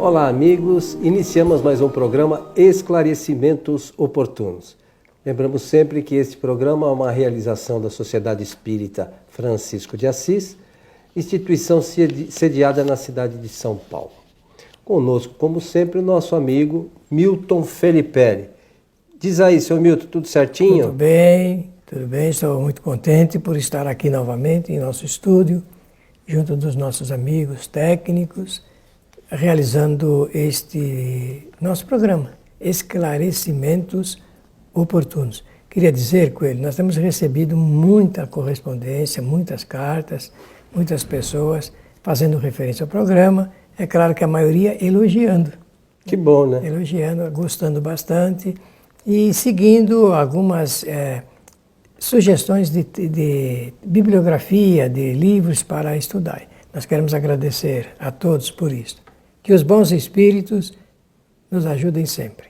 Olá, amigos. Iniciamos mais um programa Esclarecimentos Oportunos. Lembramos sempre que este programa é uma realização da Sociedade Espírita Francisco de Assis, instituição sediada na cidade de São Paulo. Conosco, como sempre, o nosso amigo Milton Felipe. Diz aí, seu Milton, tudo certinho? Tudo bem. Estou muito contente por estar aqui novamente em nosso estúdio, junto dos nossos amigos técnicos, realizando este nosso programa, Esclarecimentos Oportunos. Queria dizer, Coelho, nós temos recebido muita correspondência, muitas cartas, muitas pessoas fazendo referência ao programa. É claro que a maioria elogiando. Que bom, né? Elogiando, gostando bastante e seguindo algumas sugestões de bibliografia, de livros para estudar. Nós queremos agradecer a todos por isso. Que os bons espíritos nos ajudem sempre.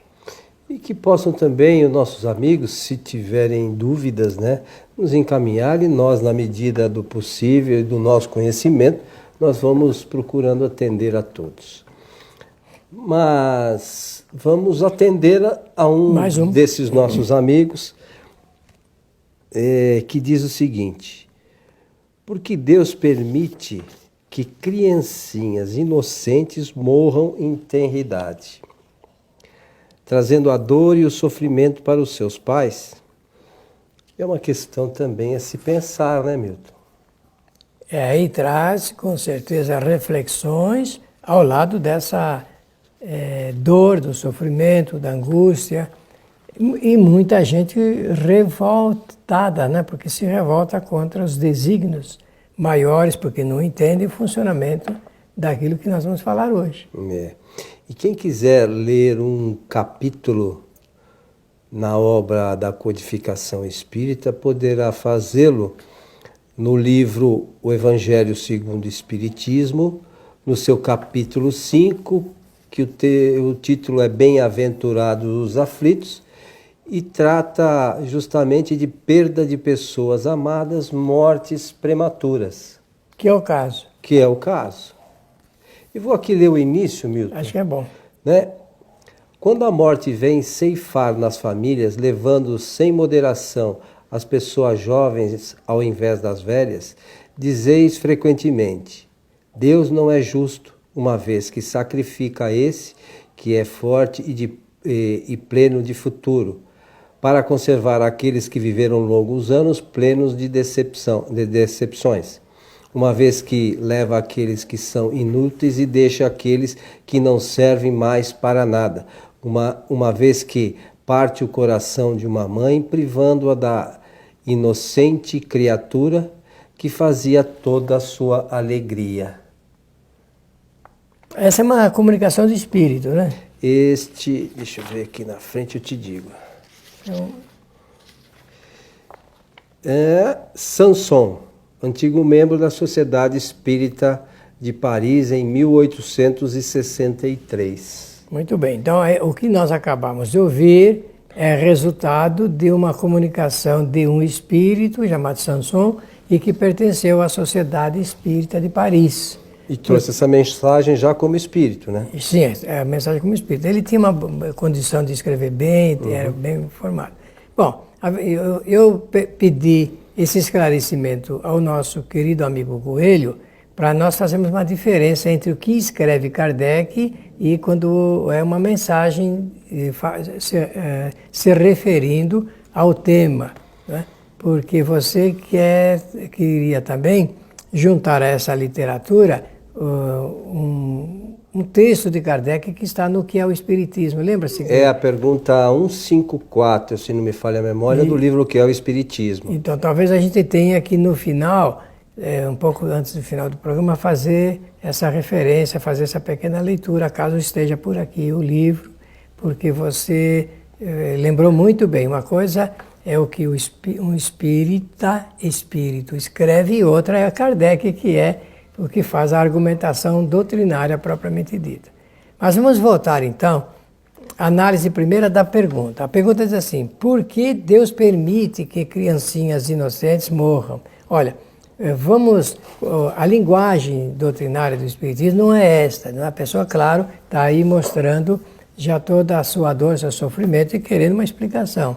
E que possam também os nossos amigos, se tiverem dúvidas, né, nos encaminhar, e nós, na medida do possível e do nosso conhecimento, nós vamos procurando atender a todos. Mas vamos atender a um desses nossos amigos, que diz o seguinte: por que Deus permite que criancinhas inocentes morram em tenra idade, trazendo a dor e o sofrimento para os seus pais? É uma questão também a se pensar, né, Milton? Aí traz, com certeza, reflexões ao lado dessa dor, do sofrimento, da angústia, e muita gente revoltada, né? Porque se revolta contra os desígnios maiores, porque não entendem o funcionamento daquilo que nós vamos falar hoje. E quem quiser ler um capítulo na obra da Codificação Espírita, poderá fazê-lo no livro O Evangelho segundo o Espiritismo, no seu capítulo 5, que o título é Bem-aventurados os aflitos, e trata justamente de perda de pessoas amadas, mortes prematuras. Que é o caso. Que é o caso. E vou aqui ler o início, Milton. Acho que é bom. Né? Quando a morte vem ceifar nas famílias, levando sem moderação as pessoas jovens ao invés das velhas, dizeis frequentemente: Deus não é justo, uma vez que sacrifica esse que é forte e pleno de futuro, para conservar aqueles que viveram longos anos plenos de decepções, uma vez que leva aqueles que são inúteis e deixa aqueles que não servem mais para nada, uma vez que parte o coração de uma mãe, privando-a da inocente criatura que fazia toda a sua alegria. Essa é uma comunicação de espírito, né? Deixa eu ver aqui na frente, eu te digo. Sanson, antigo membro da Sociedade Espírita de Paris em 1863. Muito bem, então o que nós acabamos de ouvir é resultado de uma comunicação de um espírito chamado Sanson e que pertenceu à Sociedade Espírita de Paris. E trouxe essa mensagem já como espírito, né? Sim, a mensagem como espírito. Ele tinha uma condição de escrever bem, era bem formado. Bom, eu pedi esse esclarecimento ao nosso querido amigo Coelho para nós fazermos uma diferença entre o que escreve Kardec e quando é uma mensagem se referindo ao tema, né? Porque você queria também juntar a essa literatura um texto de Kardec que está no que é o Espiritismo, lembra-se? É a pergunta 154, se não me falha a memória, do livro O que é o Espiritismo. Então talvez a gente tenha aqui no final, um pouco antes do final do programa, fazer essa referência, fazer essa pequena leitura, caso esteja por aqui o livro, porque você lembrou muito bem. Uma coisa é o que um espírito escreve e outra é a Kardec, que é o que faz a argumentação doutrinária propriamente dita. Mas vamos voltar então à análise primeira da pergunta. A pergunta diz assim: por que Deus permite que criancinhas inocentes morram? Olha, a linguagem doutrinária do Espiritismo não é esta. A pessoa, claro, está aí mostrando já toda a sua dor, seu sofrimento e querendo uma explicação.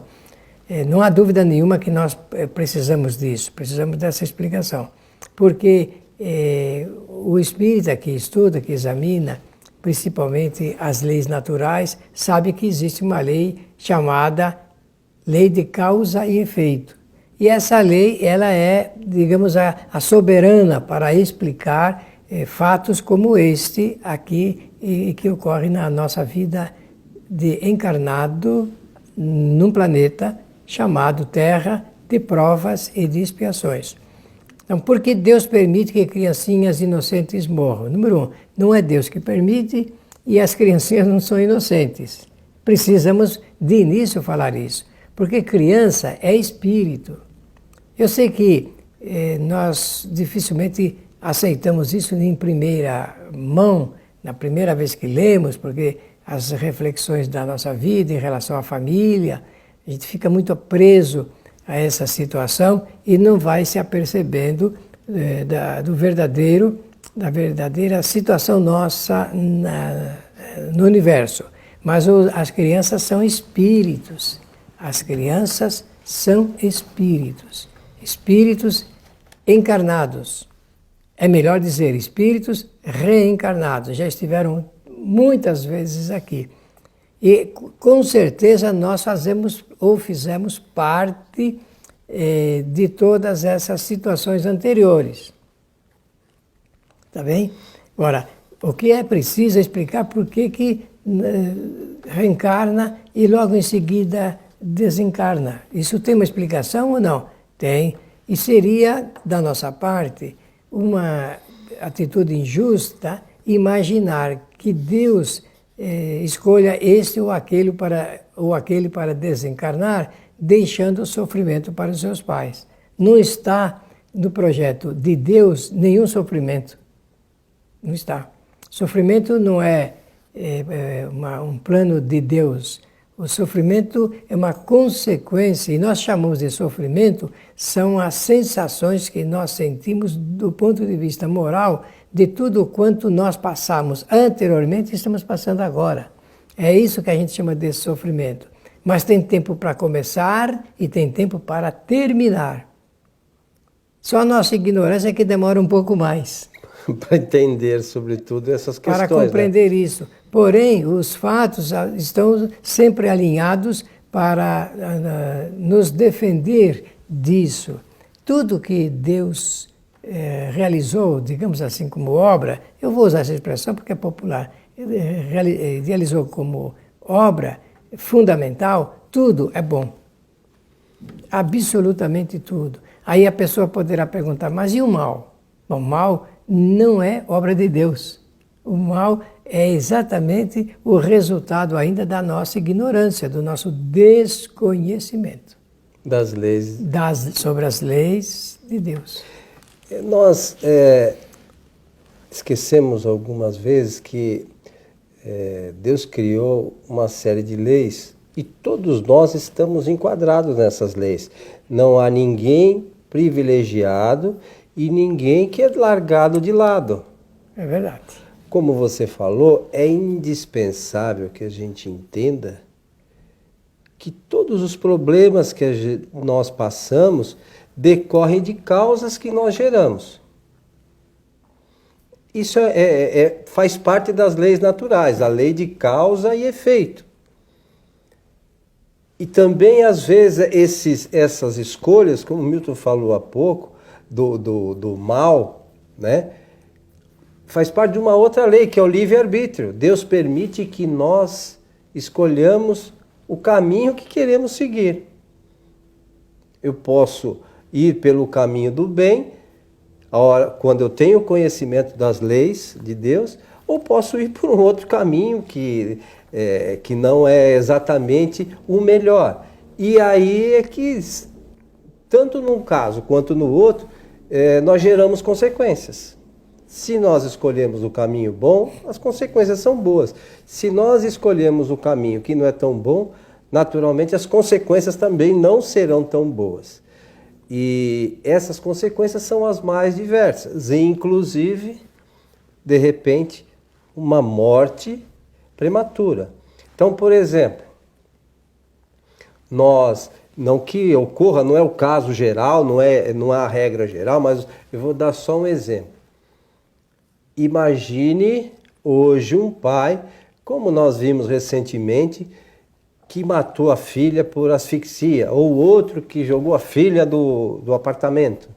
Não há dúvida nenhuma que nós precisamos disso, precisamos dessa explicação. Porque o espírita que estuda, que examina, principalmente as leis naturais, sabe que existe uma lei chamada lei de causa e efeito. E essa lei, ela é, digamos, a soberana para explicar fatos como este aqui e que ocorre na nossa vida de encarnado num planeta chamado Terra, de provas e de expiações. Então, por que Deus permite que criancinhas inocentes morram? Número 1, não é Deus que permite e as criancinhas não são inocentes. Precisamos, de início, falar isso, porque criança é espírito. Eu sei que nós dificilmente aceitamos isso em primeira mão, na primeira vez que lemos, porque as reflexões da nossa vida em relação à família, a gente fica muito preso a essa situação e não vai se apercebendo da verdadeira situação nossa no universo. Mas as crianças são espíritos. As crianças são espíritos. Espíritos encarnados. É melhor dizer espíritos reencarnados. Já estiveram muitas vezes aqui. E com certeza nós fazemos ou fizemos parte de todas essas situações anteriores. Tá bem? Agora, o que é preciso é explicar por que reencarna e logo em seguida desencarna. Isso tem uma explicação ou não? Tem. E seria, da nossa parte, uma atitude injusta imaginar que Deus escolha este ou aquele para desencarnar, deixando o sofrimento para os seus pais. Não está no projeto de Deus nenhum sofrimento. Não está. Sofrimento não é um plano de Deus. O sofrimento é uma consequência, e nós chamamos de sofrimento, são as sensações que nós sentimos do ponto de vista moral de tudo quanto nós passamos anteriormente e estamos passando agora. É isso que a gente chama de sofrimento. Mas tem tempo para começar e tem tempo para terminar. Só a nossa ignorância é que demora um pouco mais. Para entender, sobretudo, essas questões. Para compreender isso. Porém, os fatos estão sempre alinhados para nos defender disso. Tudo que Deus realizou, digamos assim, como obra, eu vou usar essa expressão porque é popular, realizou como obra fundamental, tudo é bom. Absolutamente tudo. Aí a pessoa poderá perguntar, mas e o mal? Bom, o mal não é obra de Deus. O mal é exatamente o resultado ainda da nossa ignorância, do nosso desconhecimento. Das leis. Sobre as leis de Deus. Nós esquecemos algumas vezes que Deus criou uma série de leis e todos nós estamos enquadrados nessas leis. Não há ninguém privilegiado e ninguém que é largado de lado. É verdade. Como você falou, é indispensável que a gente entenda que todos os problemas que nós passamos decorrem de causas que nós geramos. Isso faz parte das leis naturais, a lei de causa e efeito. E também, às vezes, essas escolhas, como o Milton falou há pouco, do mal, né? Faz parte de uma outra lei, que é o livre-arbítrio. Deus permite que nós escolhamos o caminho que queremos seguir. Eu posso ir pelo caminho do bem, quando eu tenho conhecimento das leis de Deus, ou posso ir por um outro caminho que não é exatamente o melhor. E aí é que, tanto num caso quanto no outro, nós geramos consequências. Se nós escolhemos o caminho bom, as consequências são boas. Se nós escolhemos o caminho que não é tão bom, naturalmente as consequências também não serão tão boas. E essas consequências são as mais diversas, inclusive, de repente, uma morte prematura. Então, por exemplo, não que ocorra, não é o caso geral, não é a regra geral, mas eu vou dar só um exemplo. Imagine hoje um pai, como nós vimos recentemente, que matou a filha por asfixia, ou outro que jogou a filha do apartamento.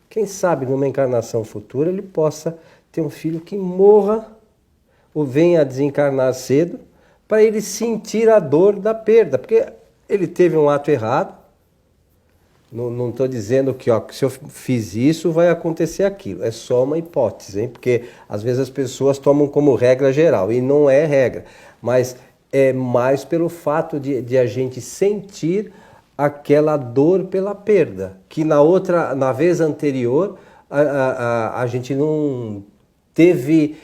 Quem sabe numa encarnação futura ele possa ter um filho que morra ou venha a desencarnar cedo, para ele sentir a dor da perda, porque ele teve um ato errado. Não estou dizendo que se eu fiz isso vai acontecer aquilo, é só uma hipótese, hein? Porque às vezes as pessoas tomam como regra geral, e não é regra, mas é mais pelo fato de a gente sentir aquela dor pela perda, que na vez anterior a gente não teve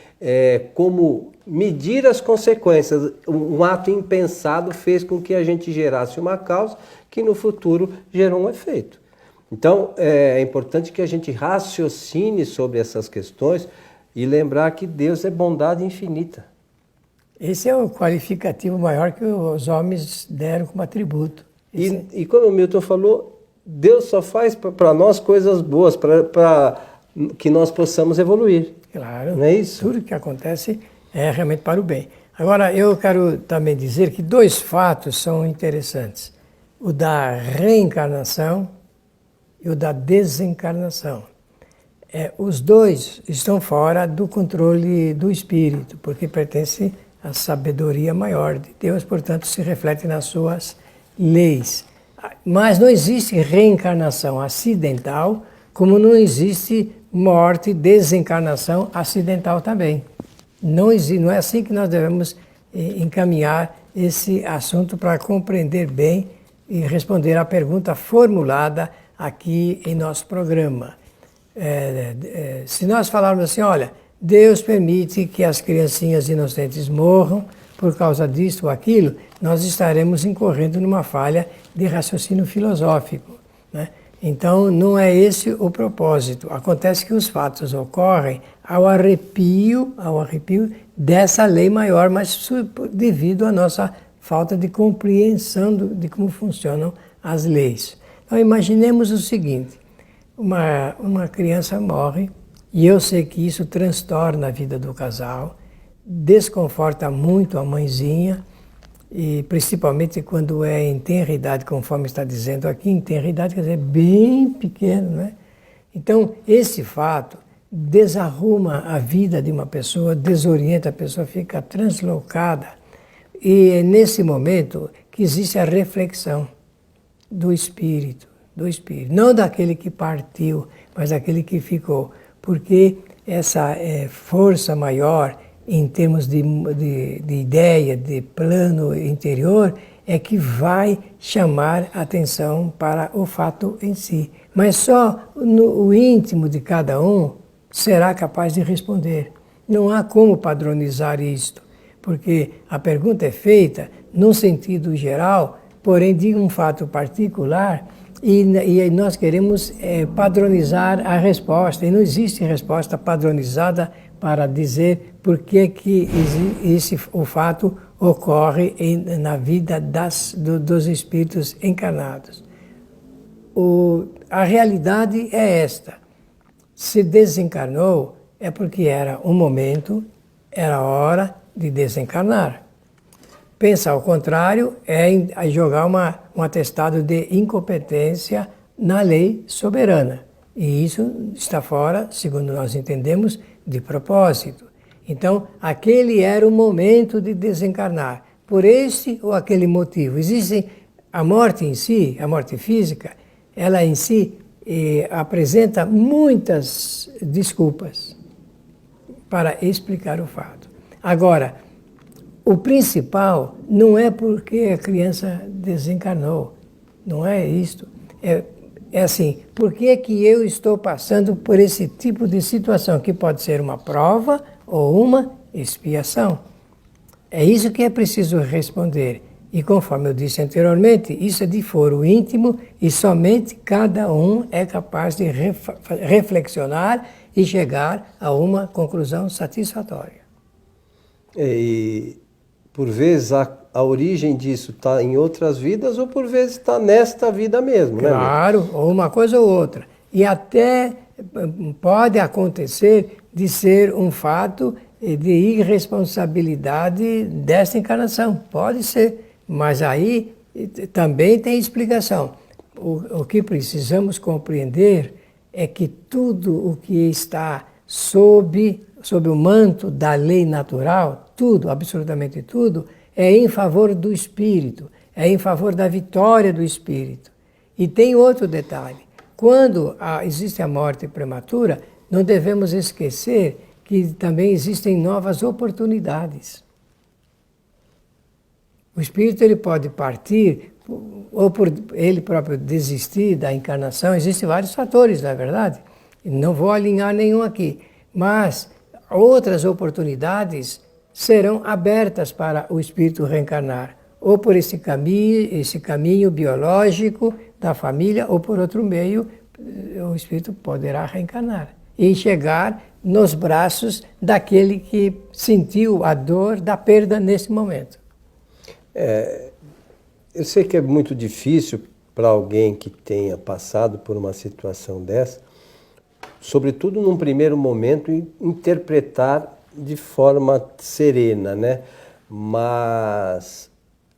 como medir as consequências. Um ato impensado fez com que a gente gerasse uma causa que no futuro gerou um efeito. Então é importante que a gente raciocine sobre essas questões e lembrar que Deus é bondade infinita. Esse é o qualificativo maior que os homens deram como atributo. E como o Milton falou, Deus só faz para nós coisas boas, para que nós possamos evoluir. Claro, não é isso? Tudo que acontece é realmente para o bem. Agora, eu quero também dizer que 2 fatos são interessantes. O da reencarnação e o da desencarnação. Os dois estão fora do controle do espírito, porque pertence à sabedoria maior de Deus, portanto, se reflete nas suas leis. Mas não existe reencarnação acidental, como não existe morte, desencarnação acidental também. Não é assim que nós devemos encaminhar esse assunto para compreender bem e responder à pergunta formulada aqui em nosso programa. Se nós falarmos assim, olha, Deus permite que as criancinhas inocentes morram por causa disso ou aquilo, nós estaremos incorrendo numa falha de raciocínio filosófico, né? Então, não é esse o propósito. Acontece que os fatos ocorrem ao arrepio dessa lei maior, mas devido à nossa falta de compreensão de como funcionam as leis. Então, imaginemos o seguinte, uma criança morre, e eu sei que isso transtorna a vida do casal, desconforta muito a mãezinha, e principalmente quando é em tenra idade, conforme está dizendo aqui, em tenra idade quer dizer bem pequeno, né? Então, esse fato desarruma a vida de uma pessoa, desorienta a pessoa, fica translocada. E é nesse momento que existe a reflexão do espírito, não daquele que partiu, mas daquele que ficou. Porque essa força maior, em termos de ideia, de plano interior, é que vai chamar a atenção para o fato em si. Mas só o íntimo de cada um será capaz de responder. Não há como padronizar isto, porque a pergunta é feita num sentido geral, porém de um fato particular, e nós queremos padronizar a resposta, e não existe resposta padronizada para dizer por que o fato ocorre na vida dos espíritos encarnados. A realidade é esta. Se desencarnou é porque era um momento, era hora de desencarnar. Pensa ao contrário é jogar um atestado de incompetência na lei soberana. E isso está fora, segundo nós entendemos, de propósito. Então, aquele era o momento de desencarnar, por este ou aquele motivo. Existe a morte em si, a morte física, ela em si apresenta muitas desculpas para explicar o fato. Agora, o principal não é porque a criança desencarnou, não é isto. É assim, por que que eu estou passando por esse tipo de situação, que pode ser uma prova ou uma expiação? É isso que é preciso responder. E conforme eu disse anteriormente, isso é de foro íntimo e somente cada um é capaz de reflexionar e chegar a uma conclusão satisfatória. E por vezes a origem disso está em outras vidas ou por vezes está nesta vida mesmo, né? Claro, ou uma coisa ou outra. E até pode acontecer de ser um fato de irresponsabilidade desta encarnação. Pode ser. Mas aí também tem explicação. O que precisamos compreender é que tudo o que está sob o manto da lei natural, tudo, absolutamente tudo, é em favor do espírito, é em favor da vitória do espírito. E tem outro detalhe. Quando existe a morte prematura, não devemos esquecer que também existem novas oportunidades. O espírito ele pode partir, ou por ele próprio desistir da encarnação, existem vários fatores, na verdade. Não vou alinhar nenhum aqui, mas outras oportunidades serão abertas para o espírito reencarnar, ou por esse caminho biológico da família, ou por outro meio, o espírito poderá reencarnar e chegar nos braços daquele que sentiu a dor da perda nesse momento. Eu sei que é muito difícil para alguém que tenha passado por uma situação dessa, sobretudo num primeiro momento, interpretar de forma serena, né? Mas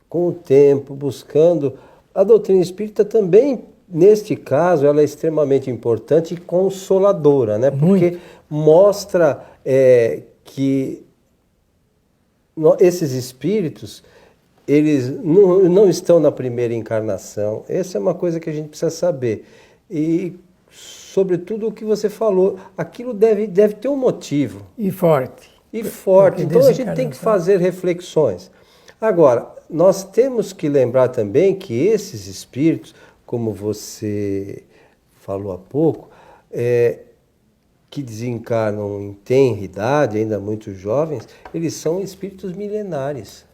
com o tempo, buscando, a doutrina espírita também, neste caso, ela é extremamente importante e consoladora, né? Porque mostra que esses espíritos, eles não estão na primeira encarnação. Essa é uma coisa que a gente precisa saber. E, sobretudo, o que você falou, aquilo deve ter um motivo. E forte. E forte. Então, a gente tem que fazer reflexões. Agora, nós temos que lembrar também que esses espíritos, como você falou há pouco, que desencarnam em tenra idade, ainda muito jovens, eles são espíritos milenares.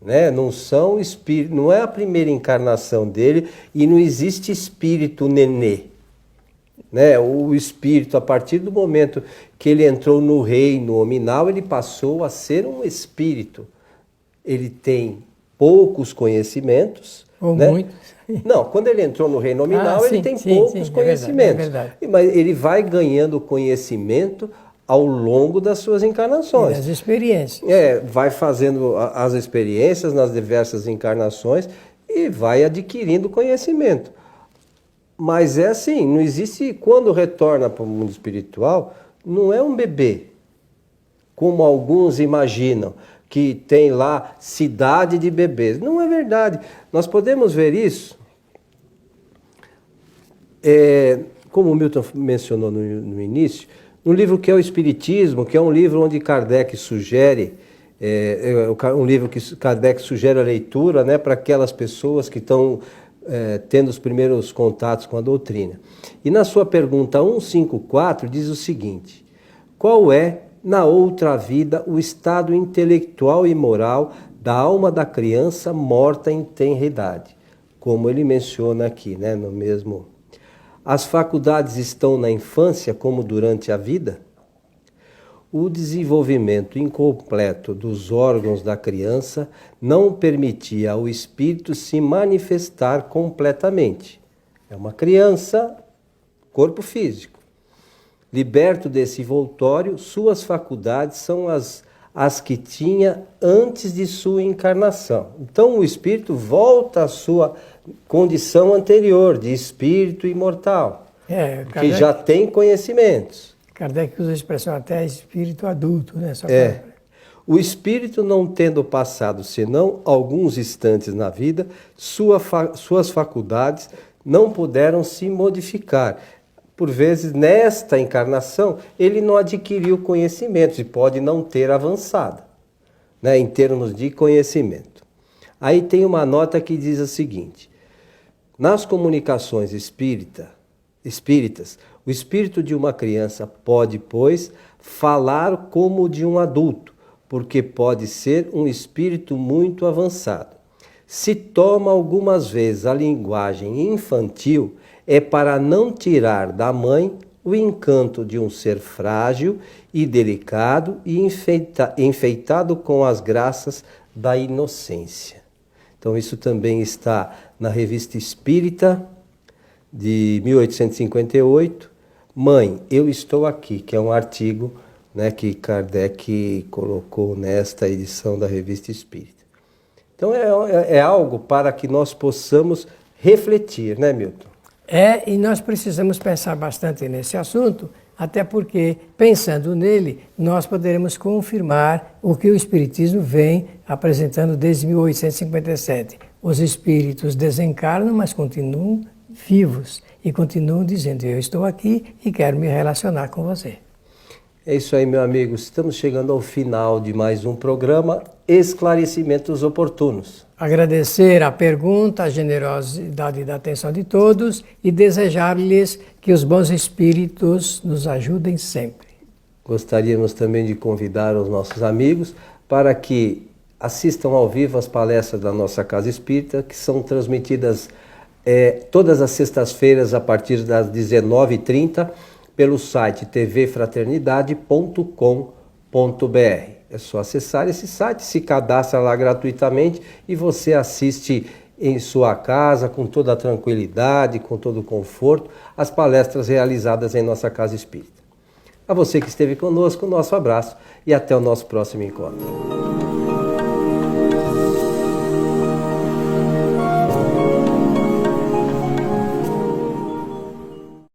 Né? Não é a primeira encarnação dele e não existe espírito nenê. Né? O espírito, a partir do momento que ele entrou no reino nominal, ele passou a ser um espírito. Ele tem poucos conhecimentos. Ou né? muitos. Não, quando ele entrou no reino nominal, ele tem poucos conhecimentos. É verdade. Mas ele vai ganhando conhecimento ao longo das suas encarnações. E das experiências. Vai fazendo as experiências nas diversas encarnações e vai adquirindo conhecimento. Mas é assim, não existe, quando retorna para o mundo espiritual, não é um bebê, como alguns imaginam, que tem lá cidade de bebês. Não é verdade. Nós podemos ver isso, como o Milton mencionou no início, no livro que é o Espiritismo, que é um livro onde Kardec sugere, um livro que Kardec sugere a leitura, né, para aquelas pessoas que estão tendo os primeiros contatos com a doutrina. E na sua pergunta 154 diz o seguinte: qual é, na outra vida, o estado intelectual e moral da alma da criança morta em tenra idade? Como ele menciona aqui, né, no mesmo... As faculdades estão na infância como durante a vida? O desenvolvimento incompleto dos órgãos da criança não permitia ao espírito se manifestar completamente. É uma criança, corpo físico. Liberto desse envoltório, suas faculdades são as que tinha antes de sua encarnação. Então o espírito volta à sua condição anterior, de espírito imortal, que já tem conhecimentos. Kardec usa a expressão até espírito adulto, né? O espírito, não tendo passado senão alguns instantes na vida, suas faculdades não puderam se modificar. Por vezes, nesta encarnação, ele não adquiriu conhecimentos e pode não ter avançado, né, em termos de conhecimento. Aí tem uma nota que diz o seguinte: nas comunicações espíritas, o espírito de uma criança pode, pois, falar como de um adulto, porque pode ser um espírito muito avançado. Se toma algumas vezes a linguagem infantil, é para não tirar da mãe o encanto de um ser frágil e delicado e enfeitado com as graças da inocência. Então isso também está na Revista Espírita de 1858, Mãe, eu estou aqui, que é um artigo, né, que Kardec colocou nesta edição da Revista Espírita. Então é algo para que nós possamos refletir, né, Milton? E nós precisamos pensar bastante nesse assunto, até porque, pensando nele, nós poderemos confirmar o que o Espiritismo vem apresentando desde 1857. Os espíritos desencarnam, mas continuam vivos e continuam dizendo, eu estou aqui e quero me relacionar com você. É isso aí, meu amigo. Estamos chegando ao final de mais um programa Esclarecimentos Oportunos. Agradecer a pergunta, a generosidade e a atenção de todos e desejar-lhes que os bons espíritos nos ajudem sempre. Gostaríamos também de convidar os nossos amigos para que assistam ao vivo as palestras da nossa Casa Espírita, que são transmitidas todas as sextas-feiras a partir das 19h30 pelo site tvfraternidade.com.br. É só acessar esse site, se cadastra lá gratuitamente e você assiste em sua casa com toda a tranquilidade, com todo o conforto, as palestras realizadas em nossa Casa Espírita. A você que esteve conosco, nosso abraço e até o nosso próximo encontro.